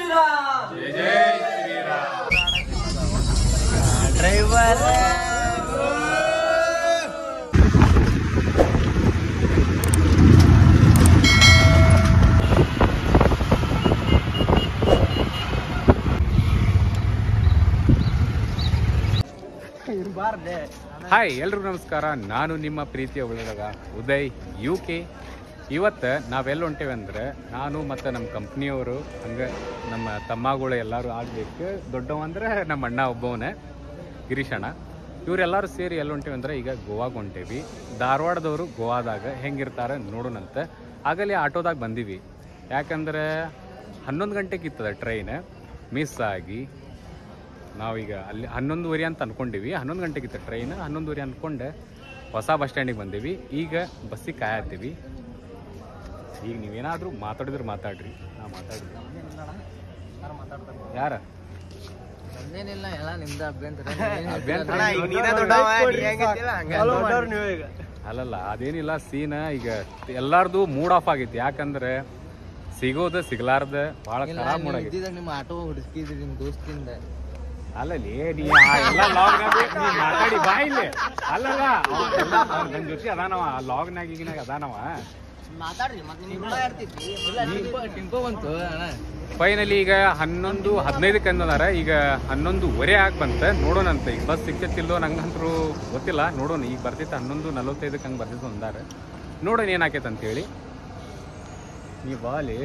ಶ್ರೀರಾಮ್. ಜೈ ಜೈ Shriram. Driver hi ಎಲ್ರಿಗೂ ನಮಸ್ಕಾರ. ನಾನು ನಿಮ್ಮ ಪ್ರೀತಿಯ ಒಳಗ ಉದಯ್ UK. ಇವತ್ತು ನಾವೆಲ್ಲ ಹೊಂಟೇವೆ ಅಂದ್ರೆ ನಾನು ಮತ್ತು ನಮ್ಮ ಕಂಪ್ನಿಯವರು ಹಂಗೆ ನಮ್ಮ ತಮ್ಮಗಳು ಎಲ್ಲರೂ ಆಗಬೇಕು. ದೊಡ್ಡವ ಅಂದ್ರೆ ನಮ್ಮ ಅಣ್ಣ ಒಬ್ಬವನೇ ಗಿರೀಶಣ್ಣ. ಇವರೆಲ್ಲರೂ ಸೇರಿ ಎಲ್ಲ ಹೊಂಟೇವೆ ಅಂದ್ರೆ ಈಗ ಗೋವಾಗೆ ಹೊಂಟೇವಿ. ಧಾರವಾಡದವರು ಗೋವಾದಾಗ ಹೆಂಗಿರ್ತಾರೆ ನೋಡೋಣಂತೆ. ಆಗಲೇ ಆಟೋದಾಗ ಬಂದೀವಿ. ಯಾಕಂದ್ರೆ 11 ಗಂಟೆಗೆ ಇರ್ತದೆ ಟ್ರೈನ್. ಮಿಸ್ ಆಗಿ ನಾವೀಗ ಅಲ್ಲಿ 11:30 ಅಂತ ಅಂದ್ಕೊಂಡಿವಿ. 11 ಗಂಟೆಗಿತ್ತು ಟ್ರೈನ್. 11:30 ಅಂದ್ಕೊಂಡೆ ಹೊಸ ಬಸ್ ಸ್ಟ್ಯಾಂಡಿಗೆ ಬಂದೀವಿ. ಈಗ ಬಸ್ಸಿಗೆ ಕಾಯತ್ತೀವಿ. ಈಗ ನೀವೇನಾದರೂ ಮಾತಾಡಿದ್ರೆ ಮಾತಾಡ್ರಿ. ನಾ ಮಾತಾಡಿದ್ರಿ ಯಾರ ಏನಿಲ್ಲ, ಎಲ್ಲ ನಿಮ್ದು ಅಭ್ಯಂತರ. ಅಲ್ಲಲ್ಲ ಅದೇನಿಲ್ಲ ಸೀನ್. ಈಗ ಎಲ್ಲಾರ್ದು ಮೂಡ್ ಆಫ್ ಆಗೈತಿ. ಯಾಕಂದ್ರೆ ಸಿಗೋದು ಸಿಗ್ಲಾರ್ದ ಭಾಳ ಖರಾಬ್ ಮೂಡ್ ಆಗೈತಿ. ನಿಮ್ಮ ಆಟೋ ಹುಡುಕಿದ್ರಿ ನಿಮ್ ದೋಸ್ತಿಂದ. ಅಲ್ಲಲ್ಲಿ ನೀ ಎಲ್ಲ ಲಾಗ್ನಾಗ ನೀ ಮಾತಾಡಿ ಬಾ ಇಲ್ಲಿ. ಅಲ್ಲಲ್ಲ ನನ್ನ ಜೊತೆ ಅದಾನವ ಲಾಗ್ನಾಗ ಈಗಿನಾಗ ಅದಾನವ. ಮಾತಾಡ್ರಿ ಟಿಂಪೋ ಬಂತು. ಫೈನಲಿ ಈಗ 11:15 ಅಂದಾರ. ಈಗ 11:15 ಆಗಿ ಬಂತ. ನೋಡೋಣಂತ ಈಗ ಬಸ್ ಸಿಕ್ತಿಲ್ಲೋ ನಂಗಂತರೂ ಗೊತ್ತಿಲ್ಲ. ನೋಡೋಣ ಈಗ ಬರ್ತಿತ್ತು 11:45 ಹಂಗೆ ಬರ್ತಿತ್ತು ಅಂದಾರ. ನೋಡೋಣ ಏನಾಕೈತೆ ಅಂತೇಳಿ. ನೀ ಬಾಲಿ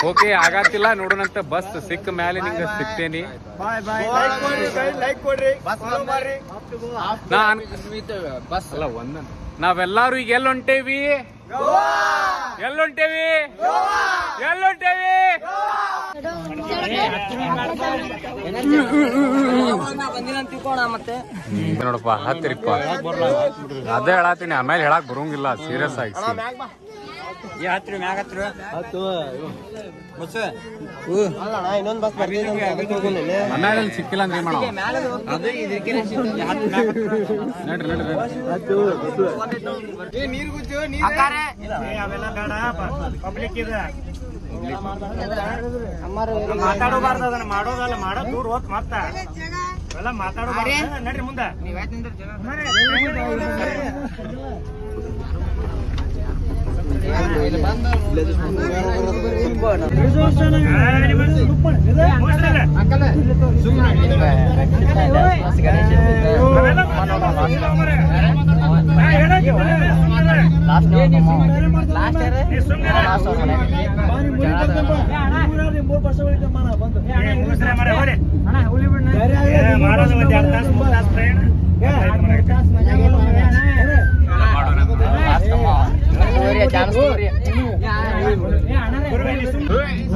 ಓಕೆ ಆಗತ್ತಿಲ್ಲ. ನೋಡೋಣಂತ ಬಸ್ ಸಿಕ್ಕ ಮೇಲೆ ನಿಂಗೆ ಸಿಗ್ತೇನಿ. ಬಸ್ ಅಲ್ಲ ಒಂದ ನಾವೆಲ್ಲಾರು ಈಗ ಎಲ್ಲೊಂಟೇವಿ ನೋಡಪ್ಪ ಹತ್ತಿರಿಪ್ಪ. ಅದೇ ಹೇಳತ್ತೀನಿ, ಆಮೇಲೆ ಹೇಳಕ್ ಬರೋಂಗಿಲ್ಲ ಸೀರಿಯಸ್ ಆಗಿ. ಮನೆಯಲ್ಲಿ ಸಿಕ್ಕಿಲ್ಲ ಅಂದ್ರೆ ಮಾಡೋ ಮಾತಾಡಬಾರ್ದು. ಅದನ್ನ ಮಾಡೋದಲ್ಲ, ಮಾಡೋ ದೂರ ಹೋಗ್ ಮತ್ತ ಎಲ್ಲ ಮಾತಾಡೋಬಾರ್ದು. ನಡ್ರಿ ಮುಂದೆ.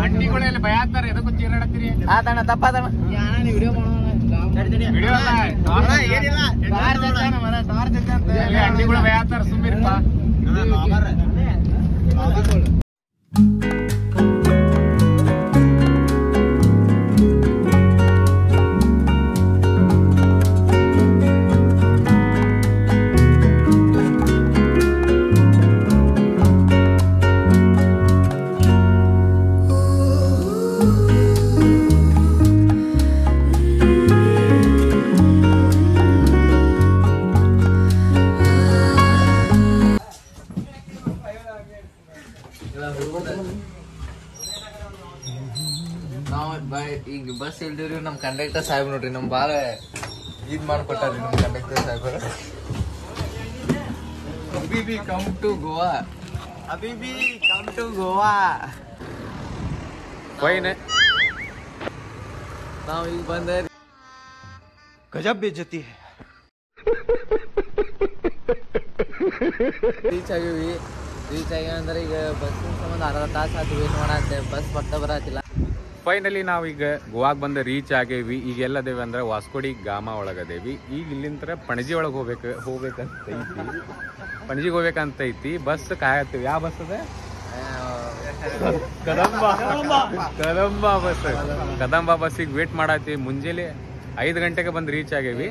ಅಂಟಿಗಳೆಲ್ಲ ಭಯ ಆಗ್ತಾರೆ. ಎದಕ್ಕೂ ಚೀರಾಡತ್ತೀರಿ? ತಪ್ಪದಣ ಅಂಟಿಗಳು ಭಯ ಆಗ್ತಾರ. ಸುಮ್ಮಿರಪ್ಪ. ಈಗ ಬಸ್ ಇಲ್ದಿವ್ರಿ. ನಮ್ ಕಂಡಕ್ಟರ್ ಸಾಹೇಬ್ ನೋಡ್ರಿ ನಮ್ ಬಾಳ ಇದ್ ಮಾಡ್ಕೊಟ್ಟಾರ್ರಿ ನಮ್ ಕಂಡಕ್ಟರ್ ಸಾಹೇಬ್ರ. ಅಬಿಬಿ ಕಮ್ ಟು ಗೋವಾ. ಅಬಿಬಿ ಕಮ್ ಟು ಗೋವಾ. ನಾವ್ ಈಗ ಬಂದ ಗಜಬ್ ಬೇಜತಿ ರೀಚ್ ಆಗಿವಿ ಅಂದ್ರೆ ಈಗ ಬಸ್ ಸಂಬಂಧ ಅರ್ಧ ತಾಸು ಆಯ್ತು ವೇಟ್ ಮಾಡತ್ತೆ. ಬಸ್ ಬರ್ತಾ ಬರತ್ತಿಲ್ಲ. ಫೈನಲಿ ನಾವೀಗ ಗೋವಾಗೆ ಬಂದು ರೀಚ್ ಆಗೇವಿ. ಈಗ ಎಲ್ಲದೇವಿ ಅಂದ್ರೆ ವಾಸ್ಕೋಡಿ ಗಾಮ ಒಳಗದೇವಿ. ಈಗ ಇಲ್ಲಿಂದ ಪಣಜಿ ಒಳಗೆ ಹೋಗ್ಬೇಕಂತೈತಿ. ಪಣಜಿಗೆ ಹೋಗ್ಬೇಕಂತೈತಿ. ಬಸ್ ಕಾಯತ್ತೀವಿ. ಯಾವ ಬಸ್ ಅದ? ಕದಂಬ ಬಸ್. ಕದಂಬ ಬಸ್ಸಿಗೆ ವೇಟ್ ಮಾಡತ್ತೀವಿ. ಮುಂಜಾನೆ 5 ಗಂಟೆಗೆ ಬಂದು ರೀಚ್ ಆಗೇವಿ.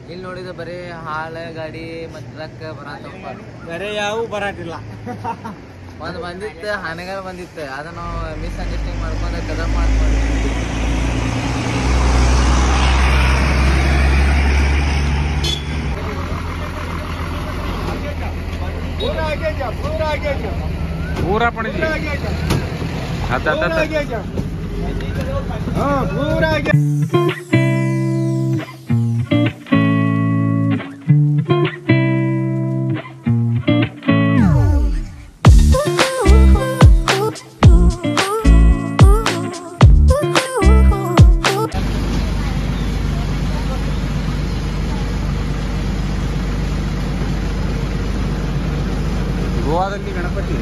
ಇಲ್ಲಿ ನೋಡಿದ್ರೆ ಬರೀ ಹಾಳ ಗಾಡಿ ಮತ್ತೆ ಟ್ರಕ್ ಬರತ್ತಪ್ಪ. ಬೇರೆ ಯಾವ ಬರಾಟಿಲ್ಲ. ಒಂದು ಬಂದಿತ್ತು ಹಾನಗಲ್ ಬಂದಿತ್ತು ಅದ ನಾವು ಮಿಸ್ಅಂಡರ್ಸ್ಟ್ಯಾಂಡಿಂಗ್ ಮಾಡ್ಕೊಂಡು ಕದಮ್ ಮಾಡ್ಕೊಂಡು पूरा पणजी आता ಗೋವಾದಲ್ಲಿ ಗಣಪತಿ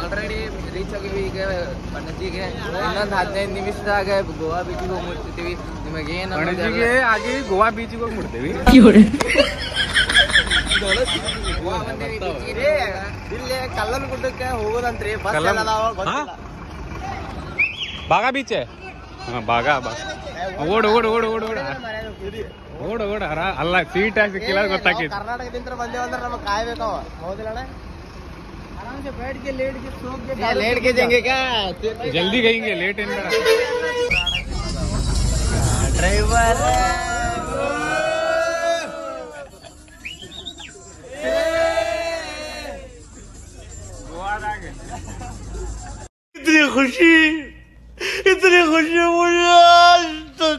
ಆಲ್ರೆಡಿ ರೀಚ್ ಆಗಿವಿ ಈಗ ಪಣಜಿಗೆ ಇನ್ನೊಂದು 15 ನಿಮಿಷದಾಗ ಗೋವಾ ಬೀಚಿಗೆ ಹೋಗ್ಬಿಡ್ತೀವಿ ನಿಮಗೇನು ಪಣಜಿಗೆ ಆಗಿ ಗೋವಾ ಬೀಚಿಗೆ ಹೋಗ್ಬಿಡ್ತೀವಿ ಇಲ್ಲೇ ಕಲ್ಲನ್ ಗುಡ್ಡಕ್ಕೆ ಹೋಗೋದಂತ್ರಿ ಬಸ್ ಬಾಗಾ ಬೀಚ್ ಬಾಗಾ ಓಡು ಓಡು ಓಡು ಓಡು ಓಡ ಓಡು ಓಡ ಅಲ್ಲ ಸೀಟ್ ಸಿಕ್ಕಿಲ್ಲ ಗೊತ್ತಾಕೈತಿ ಕರ್ನಾಟಕದಿಂದ ಬಂದೇವ ಅಂದ್ರೆ ನಮಗೆ ಕಾಯ್ಬೇಕಾವ ಹೌದಿಲ್ಲ लेट के जाएंगे क्या जल्दी गएंगे लेट इन ड्राइवर इतनी खुशी मुझे आज तक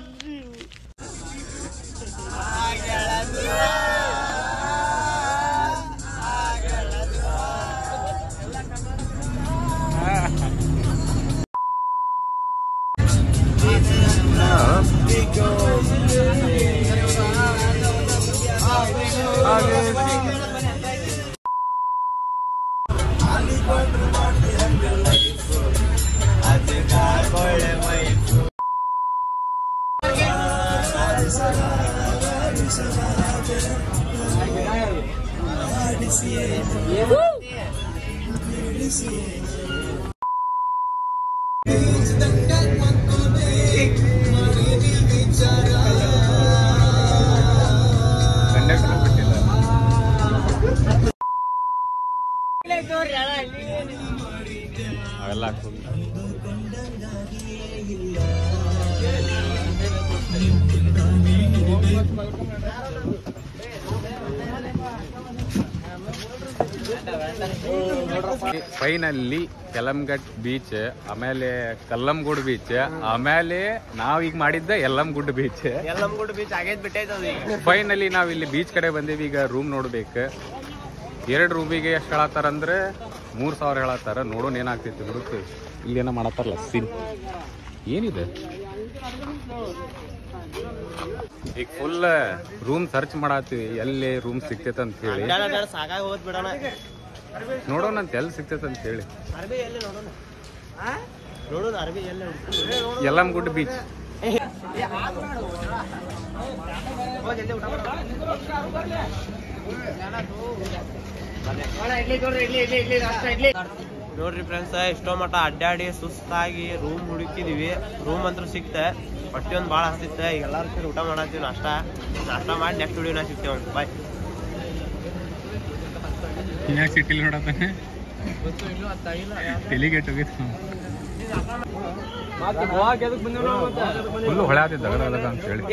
ಕಂಡಕ್ಟರ್ ಬಿಟ್ಟಿಲ್ಲ ಅವೆಲ್ಲ ಫೈನಲ್ಲಿ ಕೆಲಂಗಟ್ ಬೀಚ್, ಆಮೇಲೆ ಕಲ್ಲಂಗುಡ್ ಬೀಚ್, ಆಮೇಲೆ ನಾವೀಗ ಮಾಡಿದ್ದ ಯಲ್ಲಂಗುಡ್ ಬೀಚ್. ಯಲ್ಲಂಗುಡ್ ಬೀಚ್ ಆಗೈತ್ ಬಿಟ್ಟೈತೆ. ಫೈನಲಿ ನಾವ್ ಇಲ್ಲಿ ಬೀಚ್ ಕಡೆ ಬಂದೇವಿ. ಈಗ ರೂಮ್ ನೋಡ್ಬೇಕು. 2 ರೂಮಿಗೆ ಎಷ್ಟು ಹೇಳತ್ತಾರ ಅಂದ್ರೆ 3000 ಹೇಳತ್ತಾರ. ನೋಡೋಣ ಏನಾಗ್ತೈತಿ ಹುಡುಕ್ತಿ. ಇಲ್ಲಿ ಏನೋ ಮಾಡತ್ತಾರಲ್ಲ ಸೀನ್ ಏನಿದೆ. ಈಗ ಫುಲ್ ರೂಮ್ ಸರ್ಚ್ ಮಾಡತ್ತೀವಿ ಎಲ್ಲಿ ರೂಮ್ ಸಿಗ್ತೈತೆ ಅಂತ ಹೇಳಿ. ಸಾಕಾಗಿ ಹೋದ್ ಬಿಡೋಣ, ನೋಡೋಣ ಅಂತ ಎಲ್ಲಿ ಸಿಗ್ತೈತೆ ಅಂತ ಹೇಳಿ. ಯಲ್ಲಂಗುಡ್ ಬೀಚ್. ನೋಡ್ರಿ ಫ್ರೆಂಡ್ಸ್, ಎಷ್ಟೋ ಮಟ್ಟ ಅಡ್ಡಾಡಿ ಸುಸ್ತಾಗಿ ರೂಮ್ ಹುಡುಕಿದೀವಿ. ರೂಮ್ ಅಂತೂ ಸಿಕ್ತೆ. ಹೊಟ್ಟೆ ಒಂದು ಭಾಳ ಹಸ್ತಿತ್ತೆ. ಈಗ ಎಲ್ಲರೂ ಸೇರಿ ಊಟ ಮಾಡತ್ತೀವಿ. ನಾಷ್ಟ ಮಾಡಿ ನೆಕ್ಸ್ಟ್ ವಿಡಿಯೋನ ಸಿಗ್ತೇವೆ. ಬಾಯ್. ಸಿಟ್ಟಿಲ್ ನೋಡತ್ತಾನೆ ತೆಲಿಗೆಟ್ ಹೋಗಿತ್ತು. ಫುಲ್ಲು ಹೊಳೆ ಆತಿದ್ದ ಅಲ್ಲದ ಅಂತ ಹೇಳಿ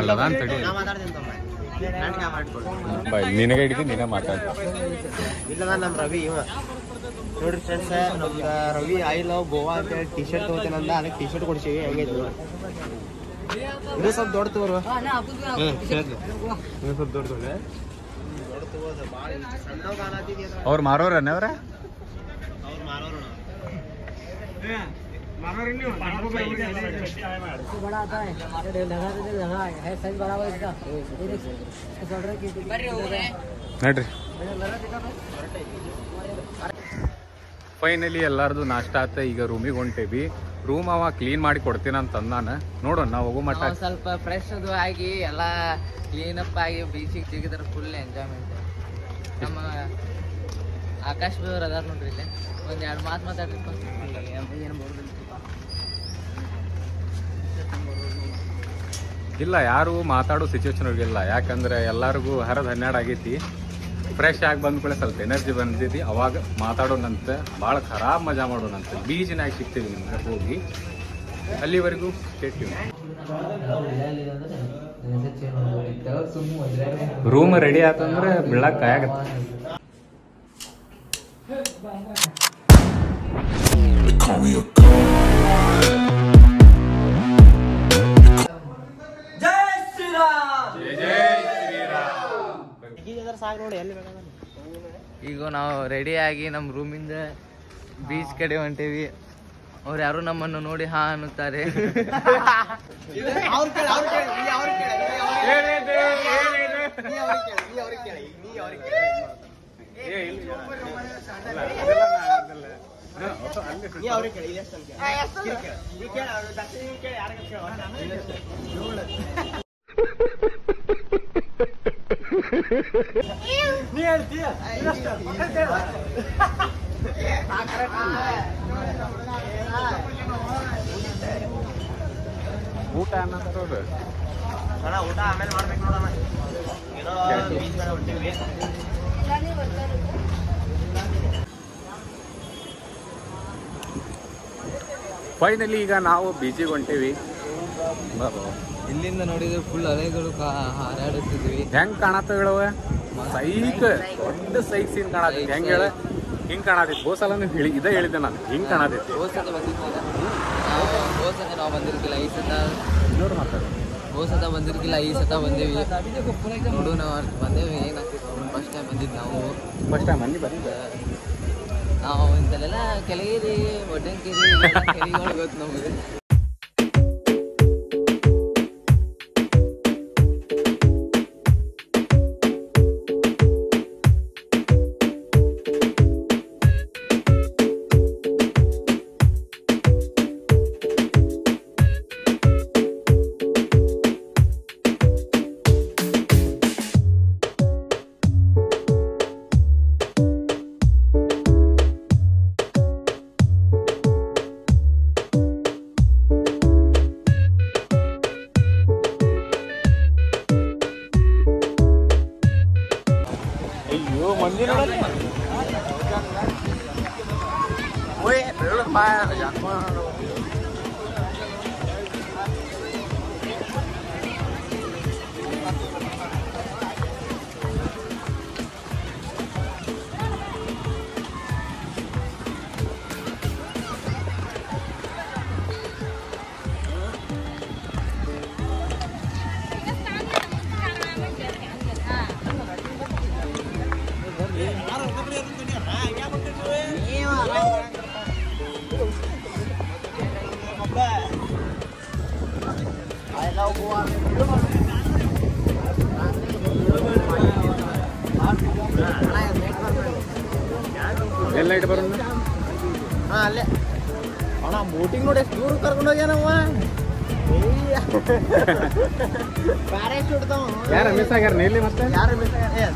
ಅಲ್ಲದ ಅಂತ ಹೇಳಿ ನಿನಗೆ ಹಿಡಿದು ನೀನೇ ಮಾತಾಡ. ಇಲ್ಲದ ನಮ್ಮ ರವಿ ಇವ ನೋಡ್ರಿ ಫ್ರೆಂಡ್ಸ್, ನಮ್ಗೆ ರವಿ ಐ ಲವ್ ಗೋವಾ ಅಂತ ಹೇಳಿ ಟಿ ಶರ್ಟ್ ತಗೋತೇನಂದ. ಅದಕ್ಕೆ ಟಿ ಶರ್ಟ್ ಕೊಡ್ಸೀವಿ. ಹೆಂಗೈತಿ ಇದು ಸ್ವಲ್ಪ ದೊಡ್ಡ ತಗೋರು. ಸ್ವಲ್ಪ ದೊಡ್ಡ ಅವ್ರು ಮಾರೋರನ್ನ ಅವ್ರ बड़ा आता है लगा है साइज बराबर इसका ನೋಡ್ರಿ ಫೈನಲಿ ಎಲ್ಲಾರ್ದು ನಾಷ್ಟ ಆತ. ಈಗ ರೂಮಿಗೆ ಹೊಂಟೇವಿ. ರೂಮ್ ಅವ ಕ್ಲೀನ್ ಮಾಡಿ ಕೊಡ್ತೀನಂತ ಅಂದಾನ. ನೋಡೋಣ ನಾವು ಹೋಗೋ ಮಟ್ಟ ಸ್ವಲ್ಪ ಫ್ರೆಶ್ ಅದು ಆಗಿ ಎಲ್ಲ ಕ್ಲೀನ್ ಅಪ್ ಆಗಿ ಬೀಚಿಗೆ ಸಿಗಿದ್ರೆ ಫುಲ್ ಎಂಜಾಯ್ಮೆಂಟ್. ನಮ್ಮ ಆಕಾಶ್ ಬೇವ್ರು ಅದಾರ ನೋಡ್ರಿ ಇಲ್ಲಿ ಒಂದ್ 2 ಮಾತು ಮಾತಾಡ್ರಿ. ಏನು ಇಲ್ಲ, ಯಾರು ಮಾತಾಡೋ ಸಿಚುವೇಶನ್ ಇಲ್ಲ. ಯಾಕಂದ್ರೆ ಎಲ್ಲರಿಗೂ 12 ಆಗೈತಿ. ಫ್ರೆಶ್ ಆಗಿ ಬಂದ ಕೂಡ ಸ್ವಲ್ಪ ಎನರ್ಜಿ ಬಂದಿದ್ದಿ. ಅವಾಗ ಮಾತಾಡೋಣಂತ, ಭಾಳ ಖರಾಬ್ ಮಜಾ ಮಾಡೋಣಂತ. ಬೀಚ್ನಾಗ ಸಿಗ್ತೀವಿ ನಿಮ್ಗೆ ಹೋಗಿ. ಅಲ್ಲಿವರೆಗೂ ಕೇಳ್ತೀವಿ. ರೂಮ್ ರೆಡಿ ಆತಂದ್ರೆ ಬೀಳಕ್ ಕಾಯಾಗತ್ತೆ. ಈಗ ನಾವು ರೆಡಿ ಆಗಿ ನಮ್ಮ ರೂಮಿಂದ ಬೀಚ್ ಕಡೆ ಹೊಂಟೇವಿ. ಅವ್ರು ಯಾರು ನಮ್ಮನ್ನು ನೋಡಿ ಹಾ ಅನ್ನುತ್ತಾರೆ. ಊಟ ಅನ್ನೋದು ಊಟ ಆಮೇಲೆ ಮಾಡ್ಬೇಕು ನೋಡೋಣ. ಏನೋ ಬೀಚ್ ಮೇಲೆ ಹೊಂಟೀವಿ. ಫೈನಲಿ ಈಗ ನಾವು ಬೀಚಿಗೆ ಹೊಂಟೇವಿ. ಇಲ್ಲಿಂದ ನೋಡಿದ್ರೆ ಫುಲ್ ಅಲೆಗಳು ಹಾರಾಡುತ್ತಿದ್ವಿ. ಹೆಂಗ್ ಕಾಣತ್ತ ಹೇಳವ? ಸೈಕ್ ದೊಡ್ಡ ಸೈಕ್ ಸೀನ್ ಕಾಣತೈತಿ. ಹೆಂಗ್ ಹೇಳ? ಹಿಂಗ್ ಕಾಣತೈತಿ. ಹೋಸಲ ಇದೇ ಹೇಳಿದ್ದೆ ನಾನು, ಹಿಂಗ್ ಕಾಣತೈತಿ. ಹೋಸತ ನಾವು ಬಂದಿರ್ಕಿಲ್ಲ ಈ ಸತ. ಇನ್ನೂರು ಮಾತಾಡ ಹೋಸತ ಬಂದಿರ್ಕಿಲ್ಲ ಈ ಸತ ಬಂದೇವಿ. ನೋಡು ನಾವು ಬಂದೇವಿ. ಏನಾಗ್ತಿತ್ತು ಫಸ್ಟ್ ಟೈಮ್ ಬಂದಿದ್ದು ನಾವು. ಫಸ್ಟ್ ಟೈಮ್ ಅಲ್ಲಿ ಬಂದ ನಾವು ಇಂಥಲ್ಲೆಲ್ಲ ಕೆಳಗಿರಿ ಒಡ್ಡಂಕಿರಿ ಕೆರೆಗಳು ಗೊತ್ತು ನಮಗೆ. ಎಲ್ಲ ಇಟ್ಟು ಬರೋಣ. ಅಲ್ಲೇ ಅವನ ಬೋಟಿಂಗ್ ನೋಡಿ ಎಷ್ಟು ದೂರ ಕರ್ಕೊಂಡು ಹೋಗ್ಯಾನವ. ಯಾರು ಮಿಸ್ ಆಗ್ಯಾರ ನೀಲಿ? ಮತ್ತೆ ಯಾರು ಮಿಸ್ ಆಗ್ಯಾರ?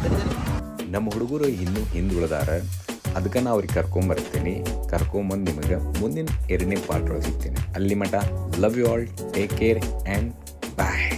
ನಮ್ಮ ಹುಡುಗರು ಇನ್ನೂ ಹಿಂದುಳಿದಾರ. ಅದಕ್ಕೆ ನಾ ಅವ್ರಿಗೆ ಕರ್ಕೊಂಬರ್ತೀನಿ. ಕರ್ಕೊಂಬಂದು ನಿಮಗೆ ಮುಂದಿನ 2ನೇ ಪಾರ್ಟ್ ಒಳಗೆ ಸಿಗ್ತೀನಿ. ಅಲ್ಲಿ ಮಟ love you all, take care and bye.